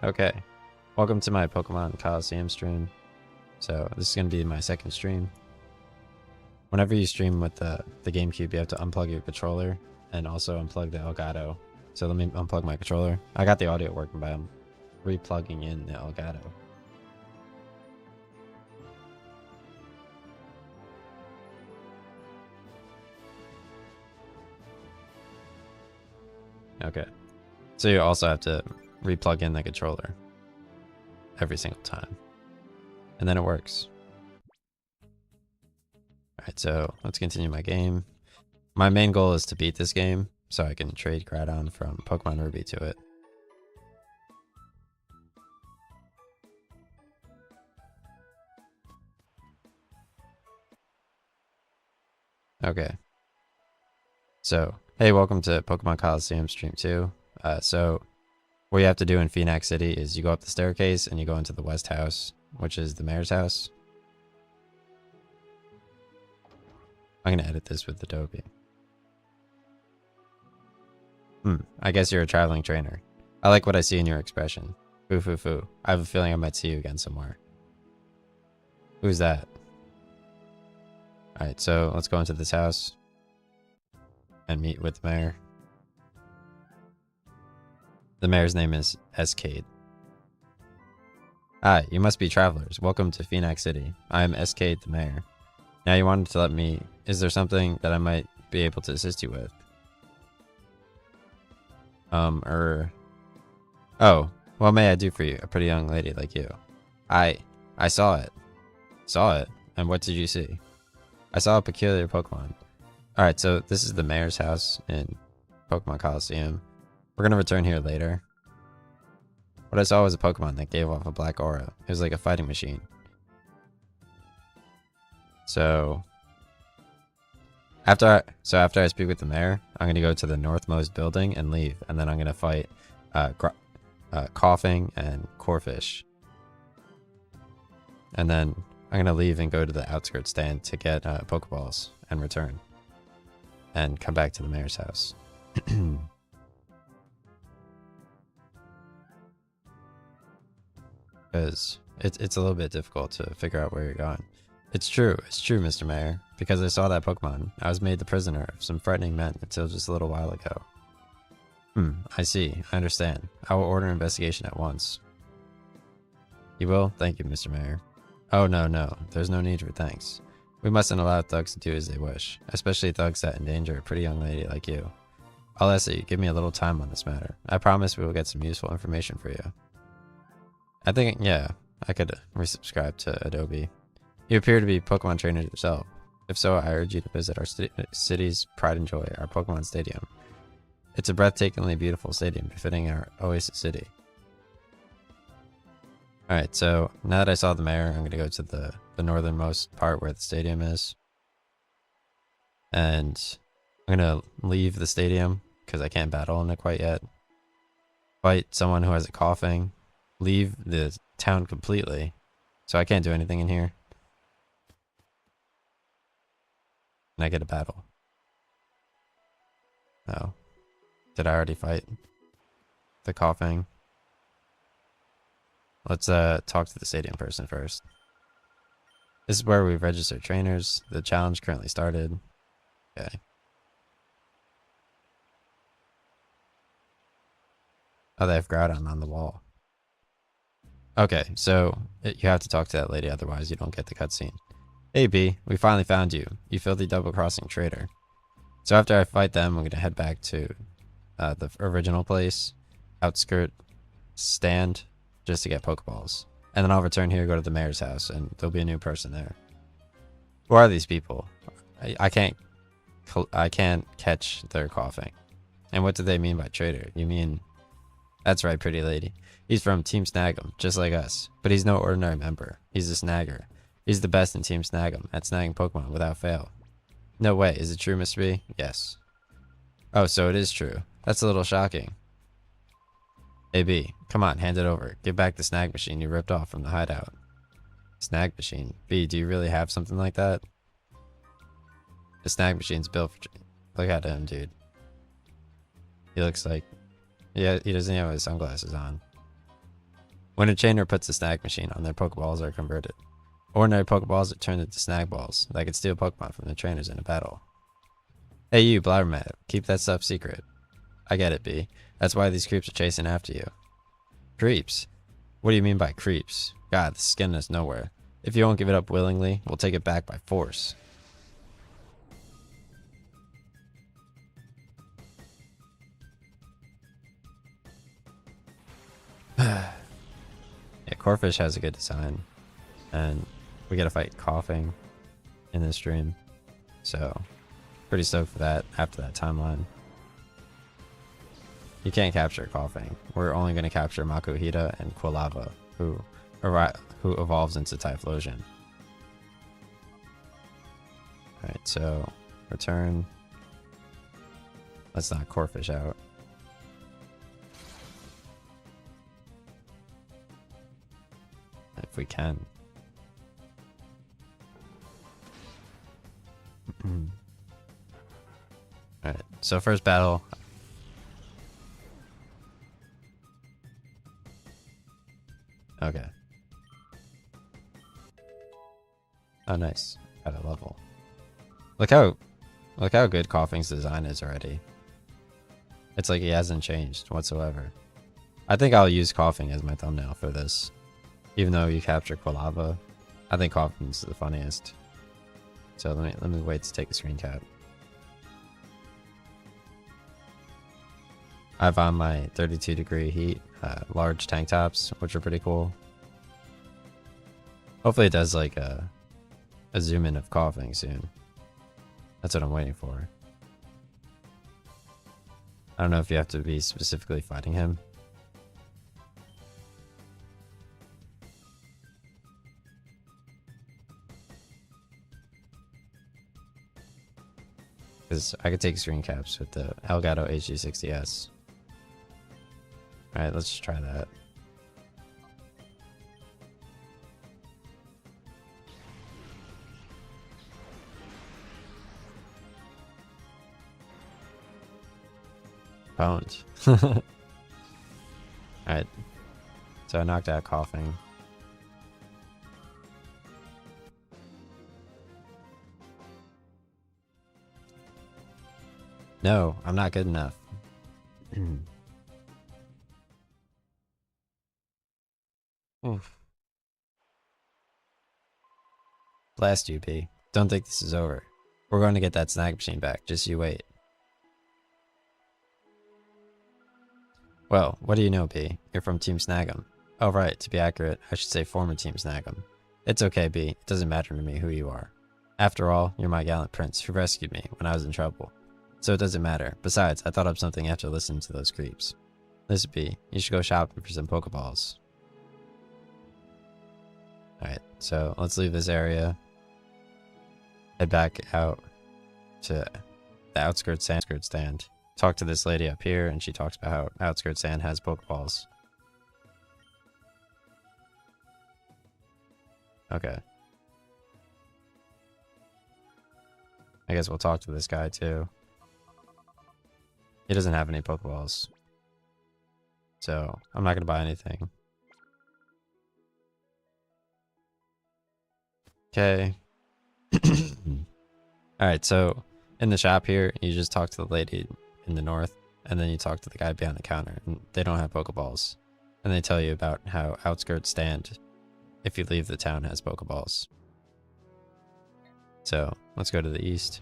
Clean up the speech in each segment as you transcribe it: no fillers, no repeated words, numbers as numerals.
Okay, welcome to my Pokemon Colosseum stream. So this is going to be my second stream. Whenever you stream with the GameCube, you have to unplug your controller and also unplug the Elgato. So let me unplug my controller. I got the audio working, but I'm replugging in the Elgato. Okay, so you also have to replug in the controller every single time, and then it works. Alright, so let's continue my game. My main goal is to beat this game so I can trade Groudon from Pokemon Ruby to it. Okay. So, hey, welcome to Pokemon Colosseum Stream 2. So, what you have to do in Phoenix City is you go up the staircase and you go into the West House, which is the mayor's house. I'm going to edit this with Adobe. I guess you're a traveling trainer. I like what I see in your expression. Foo foo foo. I have a feeling I might see you again somewhere. Who's that? Alright, so let's go into this house and meet with the mayor. The mayor's name is Escade. Hi, you must be travelers. Welcome to Phoenix City. I am Escade, the mayor. Now you wanted to let me... Is there something that I might be able to assist you with? Oh, what may I do for you, a pretty young lady like you? I saw it. Saw it? And what did you see? I saw a peculiar Pokemon. Alright, so this is the mayor's house in Pokemon Colosseum. We're gonna return here later. What I saw was a Pokemon that gave off a black aura. It was like a fighting machine. So after I speak with the mayor, I'm gonna go to the northmost building and leave, and then I'm gonna fight Coughing and Corfish. And then I'm gonna leave and go to the outskirts stand to get Pokeballs and return. And come back to the mayor's house. Because it's a little bit difficult to figure out where you're going. It's true, Mr. Mayor. Because I saw that Pokemon, I was made the prisoner of some frightening men until just a little while ago. I see. I understand. I will order an investigation at once. You will? Thank you, Mr. Mayor. Oh, no. There's no need for thanks. We mustn't allow thugs to do as they wish, especially thugs that endanger a pretty young lady like you. I'll ask that you give me a little time on this matter. I promise we will get some useful information for you. I think, yeah, I could resubscribe to Adobe. You appear to be Pokemon trainer yourself. If so, I urge you to visit our city's pride and joy, our Pokemon Stadium. It's a breathtakingly beautiful stadium befitting our Oasis City. Alright, so now that I saw the mayor, I'm going to go to the northernmost part where the stadium is. And I'm going to leave the stadium because I can't battle in it quite yet. Fight someone who has a coughing. Leave the town completely. So I can't do anything in here. And I get a battle. Oh. Did I already fight the coughing? Let's talk to the stadium person first. This is where we register trainers. The challenge currently started. Okay. Oh, they have Groudon on the wall. Okay, so you have to talk to that lady, otherwise you don't get the cutscene. Hey B, we finally found you. You filthy double-crossing traitor. So after I fight them, I'm going to head back to the original place, outskirt stand, just to get Pokeballs. And then I'll return here, go to the mayor's house, and there'll be a new person there. Who are these people? I can't catch their coughing. And what do they mean by traitor? You mean... That's right, pretty lady. He's from Team Snag'em, just like us. But he's no ordinary member. He's a snagger. He's the best in Team Snag'em at snagging Pokemon without fail. No way, is it true, Mr. B? Yes. Oh, so it is true. That's a little shocking. Hey B, come on, hand it over. Give back the snag machine you ripped off from the hideout. Snag machine? B, do you really have something like that? The snag machine's built for... Look at him, dude. He looks like... Yeah, he doesn't have his sunglasses on. When a trainer puts a snag machine on, their Pokeballs are converted. Ordinary Pokeballs are turned into snag balls that can steal Pokemon from the trainers in a battle. Hey you, Blabbermouth, keep that stuff secret. I get it, B. That's why these creeps are chasing after you. Creeps? What do you mean by creeps? God, this is getting us nowhere. If you won't give it up willingly, we'll take it back by force. Yeah, Corphish has a good design. And we gotta fight Coughing in this stream. So, pretty stoked for that after that timeline. You can't capture Coughing. We're only gonna capture Makuhita and Quilava, who evolves into Typhlosion. Alright, so return. Let's knock Corphish out. If we can. Alright, so first battle. Okay. Oh, nice. Got a level. Look how good Coughing's design is already. It's like he hasn't changed whatsoever. I think I'll use Coughing as my thumbnail for this. Even though you capture Quilava, I think Coughing's the funniest. So let me wait to take a screen cap. I have on my 32-degree heat, large tank tops, which are pretty cool. Hopefully it does like a zoom in of Coughing soon. That's what I'm waiting for. I don't know if you have to be specifically fighting him. Because I could take screen caps with the Elgato HD60S. Alright, let's just try that. Pwned. Alright. So I knocked out Coughing. No, I'm not good enough. Oof. Blast you, P. Don't think this is over. We're going to get that snag machine back. Just you wait. Well, what do you know, B? You're from Team Snag'em. Oh, right. To be accurate, I should say former Team Snag'em. It's okay, B. It doesn't matter to me who you are. After all, you're my gallant prince who rescued me when I was in trouble. So it doesn't matter. Besides, I thought up something after listening to those creeps. Listen, B, you should go shopping for some Pokeballs. Alright, so let's leave this area. Head back out to the Outskirts Stand. Talk to this lady up here, and she talks about how Outskirts Stand has Pokeballs. Okay. I guess we'll talk to this guy too. He doesn't have any Pokeballs. So, I'm not going to buy anything. Okay. Alright, so in the shop here, you just talk to the lady in the north, and then you talk to the guy behind the counter, and they don't have Pokeballs. And they tell you about how Outskirts Stand, if you leave the town, has Pokeballs. So, let's go to the east.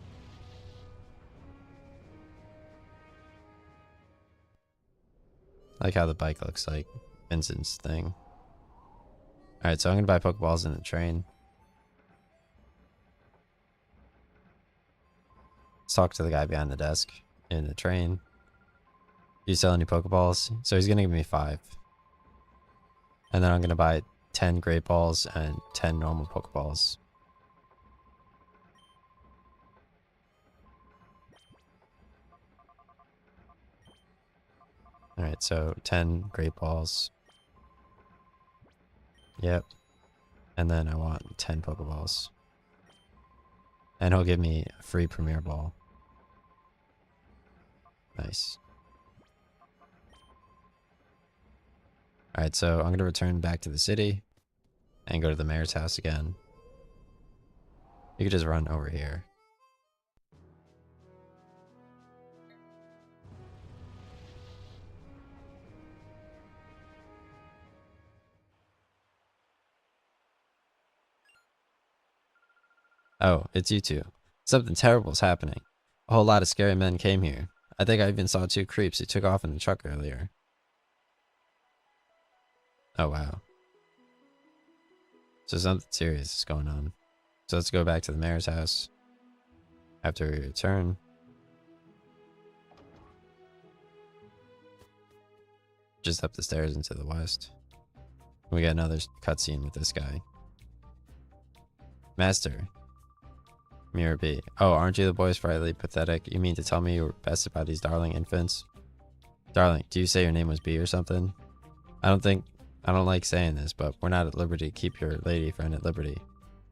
I like how the bike looks like Vincent's thing. Alright, so I'm going to buy Pokeballs in the train. Let's talk to the guy behind the desk in the train. Do you sell any Pokeballs? So he's going to give me 5. And then I'm going to buy 10 Great Balls and 10 normal Pokeballs. Alright, so 10 Great Balls. Yep. And then I want 10 Pokeballs. And he'll give me a free Premier Ball. Nice. Alright, so I'm gonna return back to the city and go to the mayor's house again. You could just run over here. Oh, it's you two. Something terrible's happening. A whole lot of scary men came here. I think I even saw 2 creeps who took off in the truck earlier. Oh, wow. So something serious is going on. So let's go back to the mayor's house. After we return. Just up the stairs into the west. We get another cutscene with this guy. Master. Mirror B. Oh, aren't you the boy sprightly pathetic? You mean to tell me you were bested by these darling infants? Darling, do you say your name was B or something? I don't like saying this, but we're not at liberty to keep your lady friend at liberty.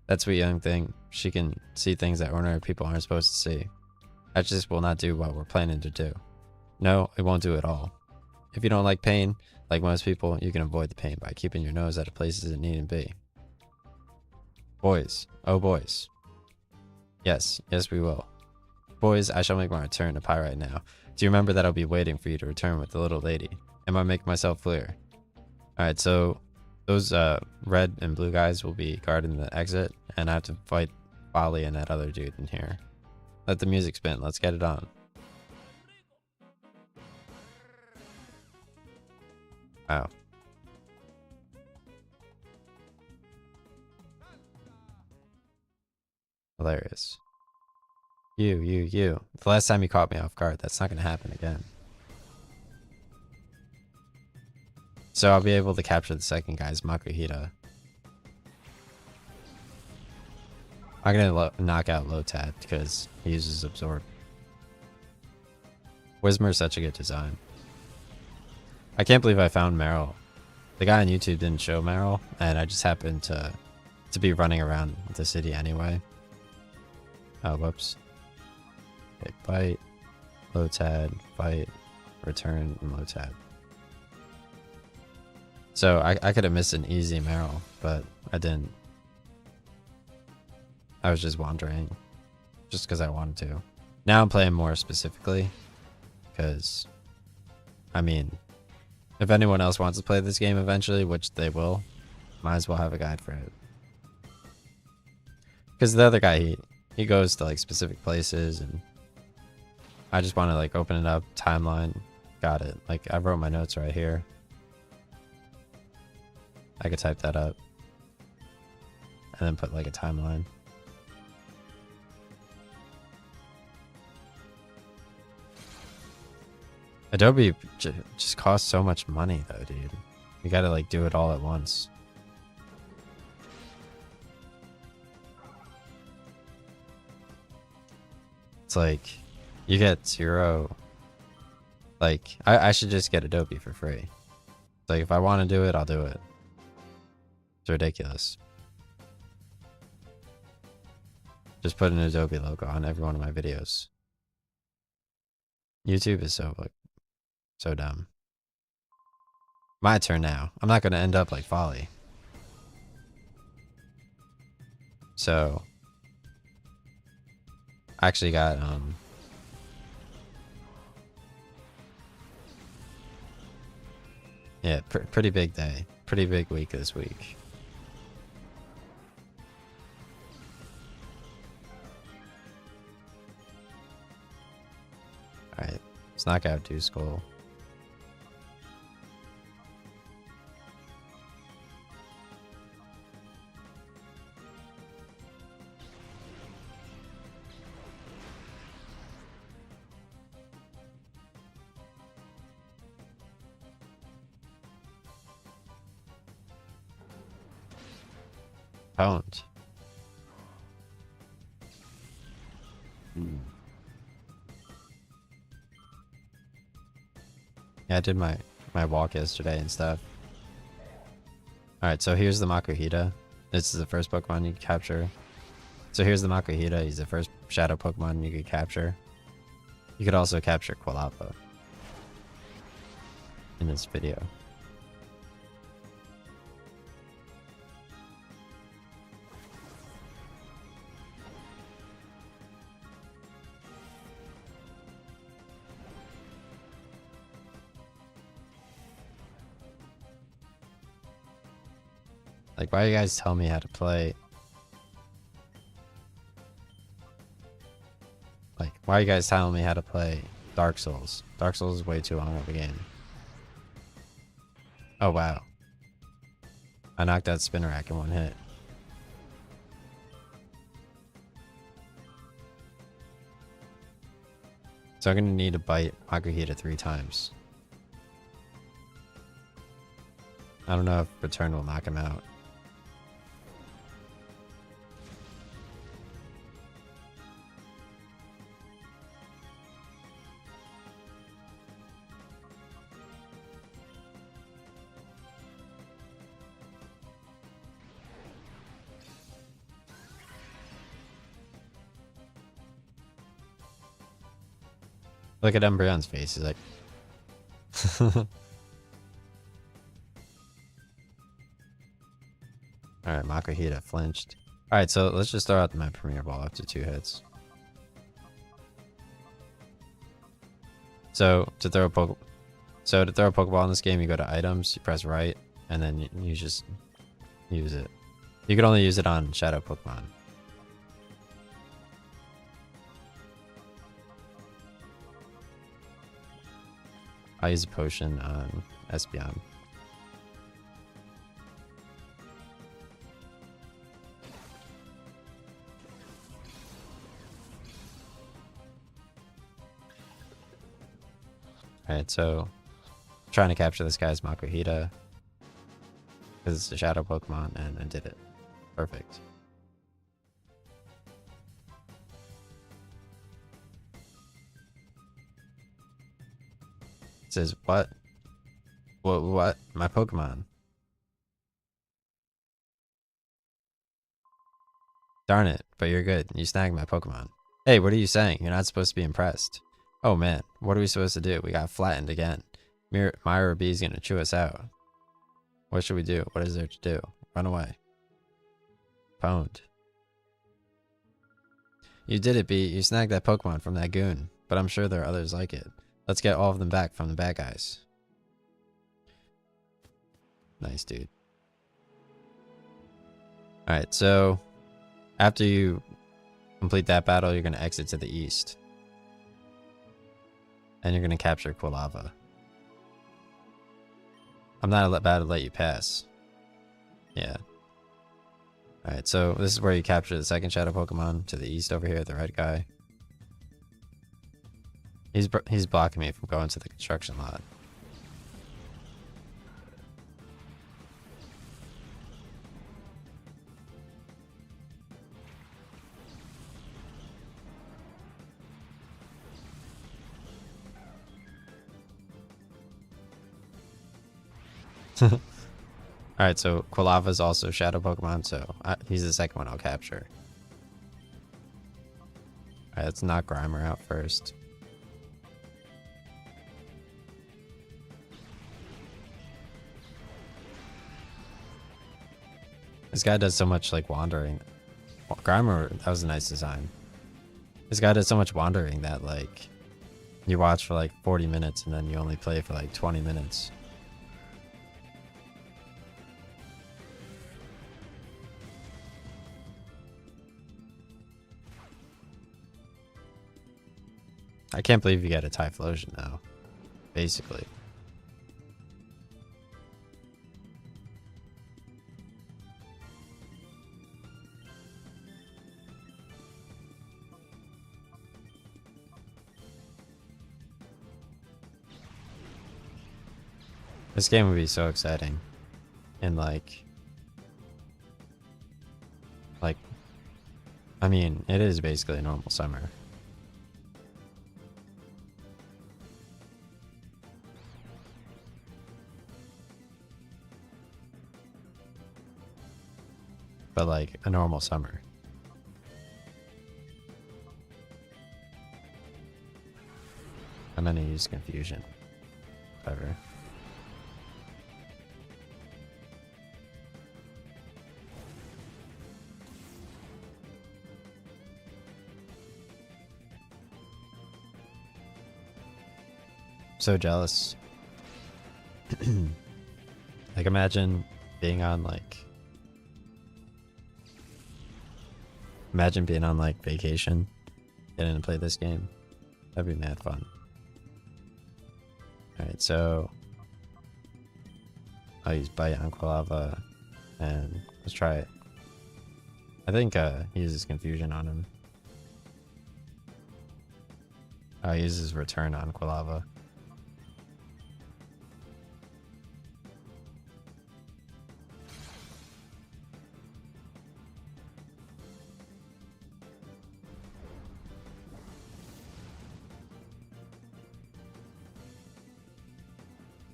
That sweet young thing, she can see things that ordinary people aren't supposed to see. That just will not do what we're planning to do. No, it won't do at all. If you don't like pain, like most people, you can avoid the pain by keeping your nose out of places it needn't be. Boys. Oh, boys. Yes, we will. Boys, I shall make my return to Pyrite now. Do you remember that I'll be waiting for you to return with the little lady? Am I making myself clear? Alright, so those red and blue guys will be guarding the exit, and I have to fight Folly and that other dude in here. Let the music spin. Let's get it on. Wow. Hilarious. You. The last time you caught me off guard, that's not going to happen again. So I'll be able to capture the second guy's Makuhita. I'm going to knock out Lotad because he uses Absorb. Whismer is such a good design. I can't believe I found Meryl. The guy on YouTube didn't show Meryl, and I just happened to be running around the city anyway. Oh, whoops. Okay, fight, Lotad, fight, return, and Lotad. So I could have missed an easy Meryl, but I didn't. I was just wandering, just because I wanted to. Now I'm playing more specifically, because, I mean, if anyone else wants to play this game eventually, which they will, might as well have a guide for it. Because the other guy, he goes to like specific places, and I just want to like open it up, timeline, got it. Like I wrote my notes right here. I could type that up and then put like a timeline. Adobe just costs so much money though, dude. You gotta like do it all at once. It's like you get 0. Like I should just get Adobe for free. It's like if I want to do it, I'll do it. It's ridiculous. Just put an Adobe logo on every one of my videos. YouTube is so dumb. My turn now. I'm not going to end up like Folly. So I actually got yeah, pretty big day. Pretty big week this week. Alright, let's knock out 2 skull. Don't. Yeah, I did my walk yesterday and stuff. Alright, so here's the Makuhita. This is the first Pokemon you can capture. So here's the Makuhita. He's the first Shadow Pokemon you could capture. You could also capture Quilapa in this video. Like, why you guys tell me how to play? Like, why are you guys telling me how to play Dark Souls? Dark Souls is way too long of a game. Oh, wow. I knocked out Spin Rack in one hit. So I'm gonna need to bite Makuhita 3 times. I don't know if Return will knock him out. Look at Umbreon's face. He's like... Alright, Makuhita flinched. Alright, so let's just throw out my Premier Ball after 2 hits. So to throw a Pokeball in this game, you go to items, you press right, and then you just use it. You can only use it on Shadow Pokemon. I use a potion on Espeon. Alright, so trying to capture this guy's Makuhita because it's a Shadow Pokemon, and I did it. Perfect. It says, what? What? My Pokemon. Darn it, but you're good. You snagged my Pokemon. Hey, what are you saying? You're not supposed to be impressed. Oh man, what are we supposed to do? We got flattened again. Myra B's gonna chew us out. What should we do? What is there to do? Run away. Pwned. You did it, B. You snagged that Pokemon from that goon. But I'm sure there are others like it. Let's get all of them back from the bad guys. Nice, dude. Alright, so after you complete that battle, you're going to exit to the east. And you're going to capture Quilava. I'm not about to let you pass. Yeah. Alright, so this is where you capture the second Shadow Pokemon to the east over here, the red guy. He's blocking me from going to the construction lot. Alright, so Quilava is also Shadow Pokemon, so he's the second one I'll capture. Alright, let's knock Grimer out first. This guy does so much like wandering. Grimer, that was a nice design. This guy does so much wandering that like you watch for like 40 minutes and then you only play for like 20 minutes. I can't believe you get a Typhlosion now, basically. This game would be so exciting. And like, I mean, it is basically a normal summer. But like a normal summer. I'm gonna use confusion. Whatever. So jealous. Like imagine being on like Imagine being on like vacation, getting to play this game. That'd be mad fun. Alright, so I'll use Bite on Quilava and let's try it. I think he uses Confusion on him. He uses Return on Quilava.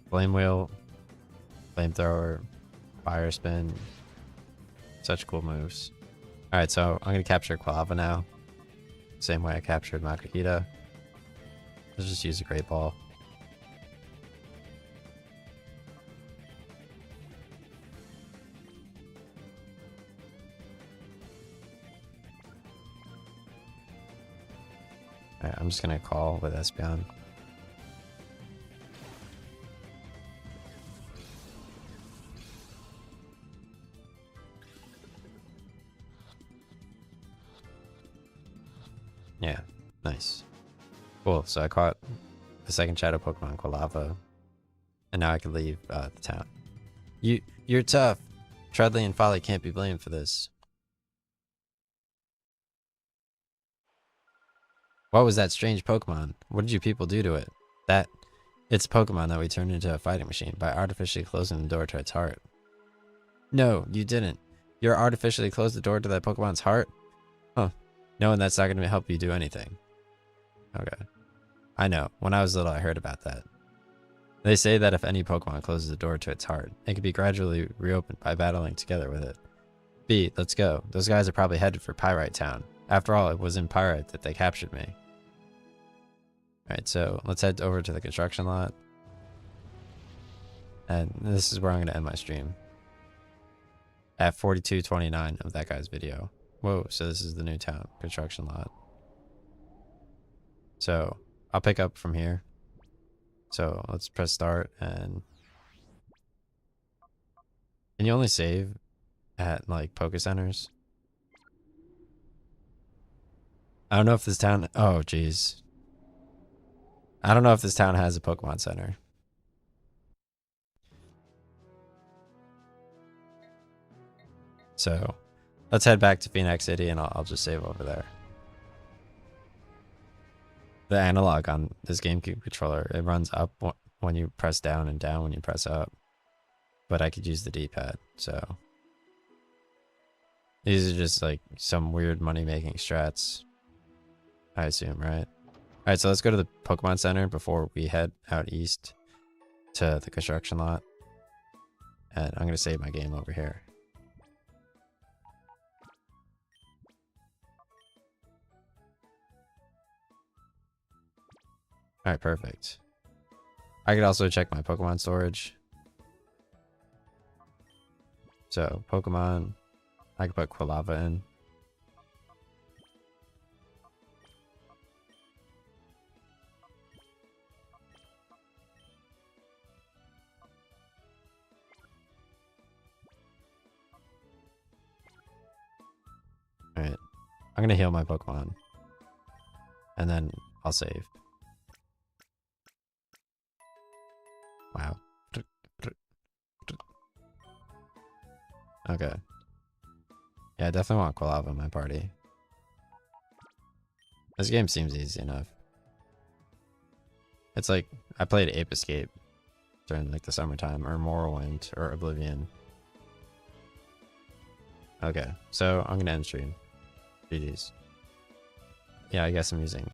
Flame Wheel, Flamethrower, Fire Spin. Such cool moves. Alright, so I'm going to capture Quilava now. Same way I captured Makuhita. Let's just use a Great Ball. Alright, I'm just going to call with Espeon. Yeah, nice. Cool, so I caught the second Shadow Pokemon, Quilava, and now I can leave the town. You're tough. Treadley and Folly can't be blamed for this. What was that strange Pokemon? What did you people do to it? It's a Pokemon that we turned into a fighting machine by artificially closing the door to its heart. No, you didn't. You artificially closed the door to that Pokemon's heart? Huh. Knowing that's not going to help you do anything. Okay. I know. When I was little, I heard about that. They say that if any Pokemon closes the door to its heart, it can be gradually reopened by battling together with it. B, let's go. Those guys are probably headed for Pyrite Town. After all, it was in Pyrite that they captured me. Alright, so let's head over to the construction lot. And this is where I'm going to end my stream. At 42:29 of that guy's video. Whoa, so this is the new town construction lot. So I'll pick up from here. So let's press start, and can you only save at like Poke Centers? I don't know if this town, oh geez. I don't know if this town has a Pokemon Center. So let's head back to Phoenix City, and I'll just save over there. The analog on this GameCube controller, it runs up when you press down and down when you press up. But I could use the D-pad, so. These are just like some weird money-making strats, I assume, right? Alright, so let's go to the Pokemon Center before we head out east to the construction lot. And I'm going to save my game over here. Alright, perfect. I could also check my Pokemon storage. So, Pokemon, I could put Quilava in. Alright, I'm gonna heal my Pokemon. And then I'll save. Wow. Okay. Yeah, I definitely want Quilava in my party. This game seems easy enough. It's like, I played Ape Escape during like the summertime, or Morrowind, or Oblivion. Okay, so I'm gonna end stream. GG's. Yeah, I guess I'm using